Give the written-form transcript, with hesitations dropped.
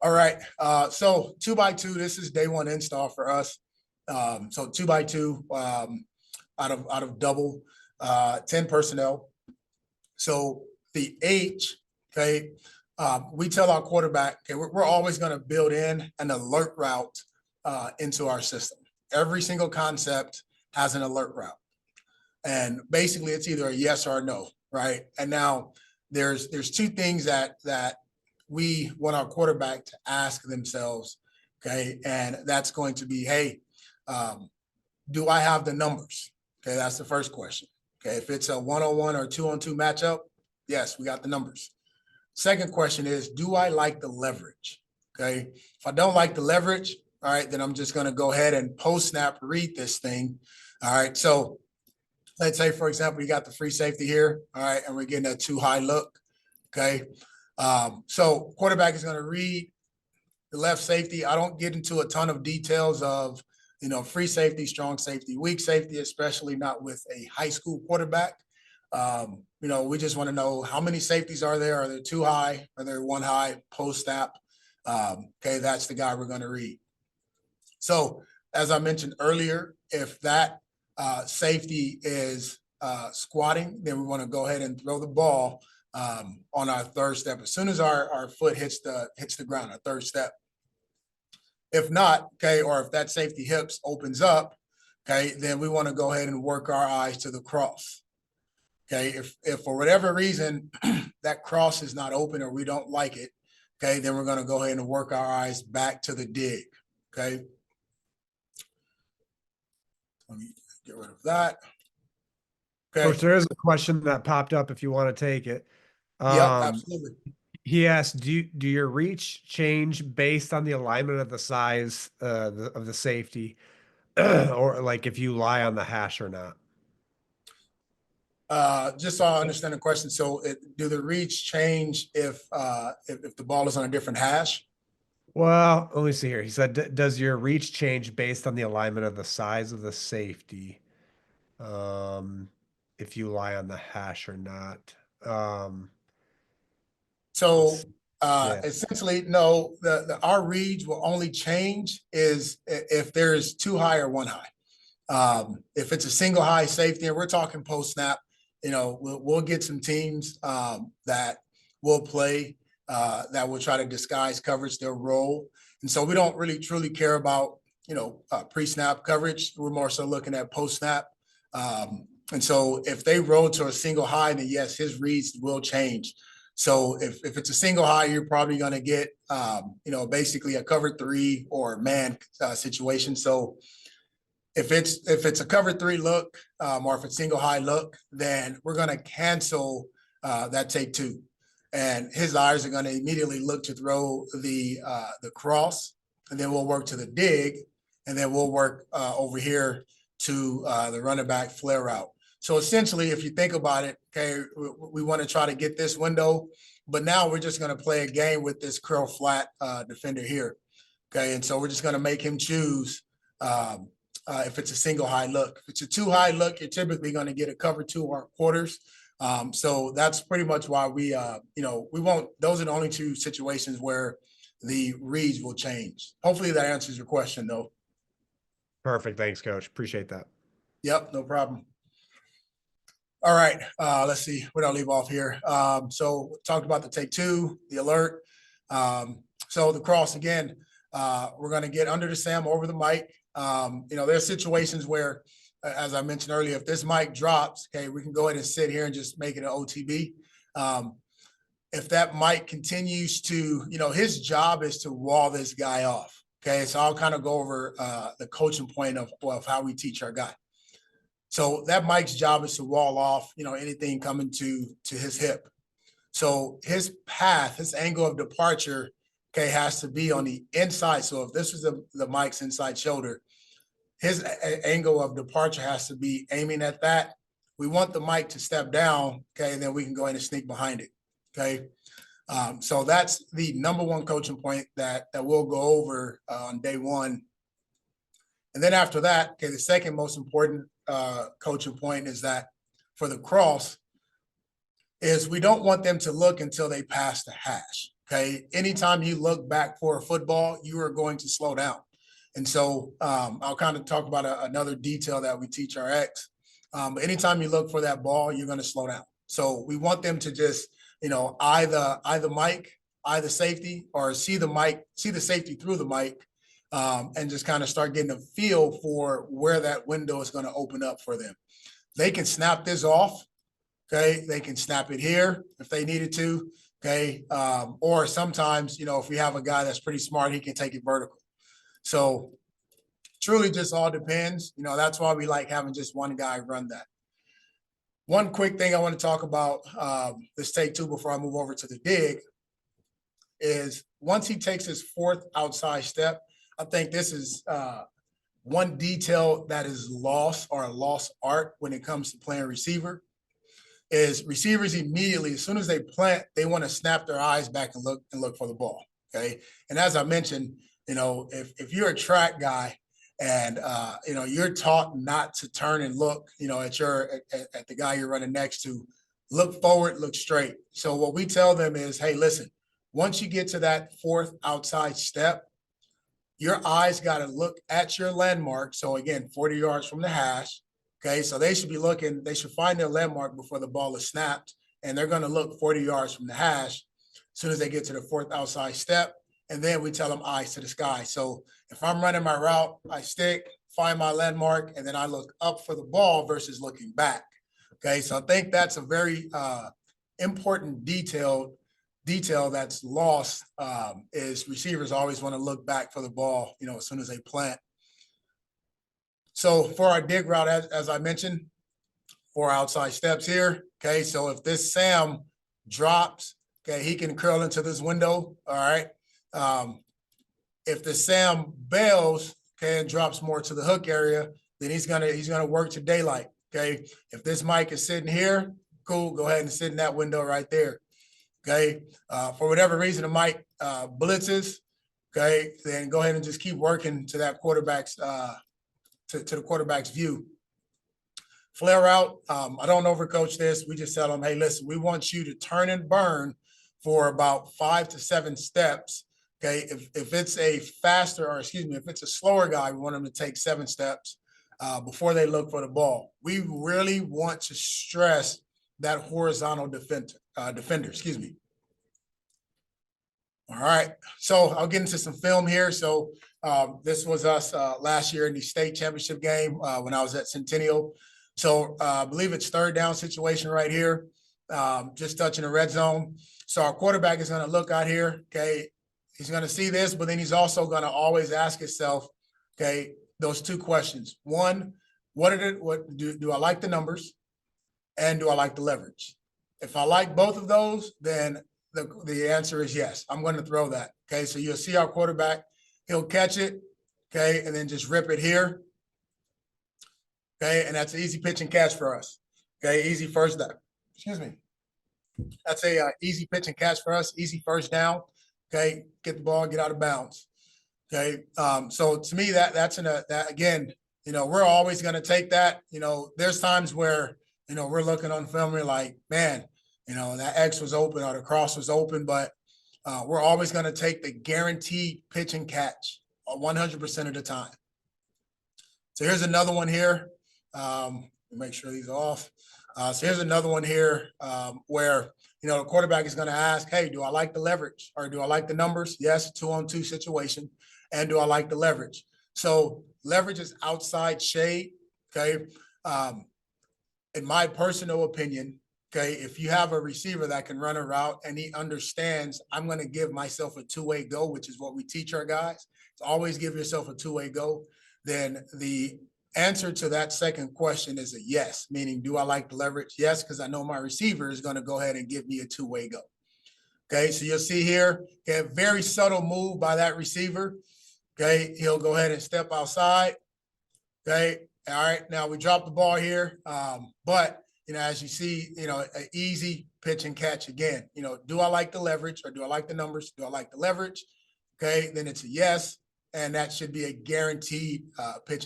All right. So 2x2, this is day one install for us. So 2x2 out of double, 10 personnel. So the H, okay, we tell our quarterback, okay, we're always going to build in an alert route into our system. Every single concept has an alert route. And basically it's either a yes or a no, right? And now there's two things that we want our quarterback to ask themselves, okay? And that's going to be, hey, do I have the numbers? Okay, that's the first question. Okay, if it's a one-on-one or two-on-two matchup, yes, we got the numbers. Second question is, do I like the leverage? Okay, if I don't like the leverage, all right, then I'm just going to go ahead and post-snap read this thing. All right, so let's say, for example, you got the free safety here, all right, and we're getting a too high look, okay? So quarterback is going to read the left safety. I don't get into a ton of details of, free safety, strong safety, weak safety, especially not with a high school quarterback. We just want to know how many safeties are there? Are there two high? Are there one high? Post snap. Okay, that's the guy we're going to read. So as I mentioned earlier, if that safety is squatting, then we want to go ahead and throw the ball on our third step as soon as our foot hits the ground, our third step. If not, okay, or if that safety hips opens up, okay, then we want to go ahead and work our eyes to the cross. Okay, if for whatever reason that cross is not open or we don't like it, okay, then we're going to go ahead and work our eyes back to the dig. Okay. Let me get rid of that. Okay. Coach, there is a question that popped up if you want to take it. Yep, absolutely. He asked, do your reach change based on the alignment of the size of the safety, or like if you lie on the hash or not? Just so I understand the question. So do the reads change if the ball is on a different hash? Well, let me see here. He said, does your reach change based on the alignment of the size of the safety? If you lie on the hash or not. So yeah. essentially, no, our reads will only change is if there's two high or one high. If it's a single high safety, and we're talking post snap, we'll get some teams that will play that will try to disguise coverage, their role. And so we don't really truly care about, pre-snap coverage. We're more so looking at post-snap. And so if they roll to a single high, then yes, his reads will change. So if it's a single high, you're probably going to get, basically a cover three or man situation. So if it's a cover three look or if it's single high look, then we're going to cancel that take two. And his eyes are going to immediately look to throw the cross, and then we'll work to the dig, and then we'll work over here to the running back flare route. So essentially, if you think about it, okay, we want to try to get this window, but now we're just going to play a game with this curl flat defender here. Okay, and so we're just going to make him choose if it's a single high look. If it's a two high look, you're typically going to get a cover two or quarters. So that's pretty much why we won't, those are the only two situations where the reads will change. Hopefully that answers your question though. Perfect. Thanks, Coach. Appreciate that. Yep, no problem. All right, let's see, where did I leave off here? So we talked about the take two, the alert. So the cross again, we're going to get under the Sam over the mic. There's situations where, as I mentioned earlier, if this mic drops, okay, we can go ahead and sit here and just make it an OTB. If that mic continues to, his job is to wall this guy off. Okay, so I'll kind of go over the coaching point of how we teach our guy. So that mic's job is to wall off, anything coming to his hip. So his path, his angle of departure, okay, has to be on the inside. So if this was the mic's inside shoulder, his angle of departure has to be aiming at that. We want the mic to step down, okay, and then we can go in and sneak behind it, okay? So that's the number one coaching point that we'll go over on day one. And then after that, okay, the second most important coaching point is that for the cross is we don't want them to look until they pass the hash. Okay. Anytime you look back for a football, you are going to slow down. And so I'll kind of talk about another detail that we teach our X. But anytime you look for that ball, you're going to slow down. So we want them to just, eye the mic, eye the safety, or see the safety through the mic, and just kind of start getting a feel for where that window is going to open up for them. They can snap this off. Okay. They can snap it here if they needed to. Okay. Or sometimes, if we have a guy that's pretty smart, he can take it vertical. So truly just all depends. That's why we like having just one guy run that. One quick thing I want to talk about, this take two before I move over to the dig, is once he takes his fourth outside step, I think this is one detail that is lost, or a lost art when it comes to playing receiver, is receivers immediately, as soon as they plant, they want to snap their eyes back and look for the ball. Okay. And as I mentioned, if you're a track guy and you're taught not to turn and look, at the guy you're running next to, look forward, look straight. So what we tell them is, hey, listen, once you get to that fourth outside step, your eyes got to look at your landmark. So again, 40 yards from the hash. Okay. So they should find their landmark before the ball is snapped. And they're going to look 40 yards from the hash as soon as they get to the fourth outside step. And then we tell them eyes to the sky. So if I'm running my route, I stick, find my landmark, and then I look up for the ball versus looking back. Okay. So I think that's a very important detail that's lost, is receivers always want to look back for the ball, as soon as they plant. So for our dig route, as I mentioned, 4 outside steps here. Okay. So if this Sam drops, okay, he can curl into this window. All right. If the Sam bails, okay, and drops more to the hook area, then he's gonna work to daylight. Okay. If this mic is sitting here, cool, go ahead and sit in that window right there. Okay. For whatever reason, the mic blitzes, okay, then go ahead and just keep working to that quarterback's to the quarterback's view. Flare out. I don't overcoach this. We just tell them, hey, listen, we want you to turn and burn for about 5 to 7 steps. Okay. If it's if it's a slower guy, we want them to take 7 steps before they look for the ball. We really want to stress that horizontal defender. All right. So I'll get into some film here. So this was us last year in the state championship game when I was at Centennial. So I believe it's third down situation right here, just touching the red zone. So our quarterback is going to look out here. Okay. He's going to see this, but then he's also going to always ask himself, okay, those 2 questions. One, do I like the numbers? And do I like the leverage? If I like both of those, then the answer is yes. I'm going to throw that. Okay. So you'll see our quarterback, he'll catch it. Okay. And then just rip it here. Okay. And that's an easy pitch and catch for us. Okay. Easy first down. Excuse me. That's a easy pitch and catch for us. Easy first down. Okay. Get the ball, get out of bounds. Okay. So to me, that's that again, we're always going to take that. There's times where, we're looking on film, we're like, man, that X was open or the cross was open, but we're always going to take the guaranteed pitch and catch 100% of the time. So here's another one here. Make sure these are off. So here's another one here where, the quarterback is going to ask, hey, do I like the leverage or do I like the numbers? Yes, 2-on-2 situation. And do I like the leverage? So leverage is outside shade. Okay. In my personal opinion, okay, if you have a receiver that can run a route and he understands, I'm going to give myself a 2-way go, which is what we teach our guys. To always give yourself a 2-way go. Then the answer to that second question is a yes, meaning do I like the leverage? Yes, because I know my receiver is going to go ahead and give me a 2-way go. Okay, so you'll see here, okay, a very subtle move by that receiver. Okay, he'll go ahead and step outside. Okay, all right, now we drop the ball here, but as you see, an easy pitch and catch again. Do I like the leverage or do I like the numbers? Do I like the leverage? Okay, then it's a yes, and that should be a guaranteed pitch and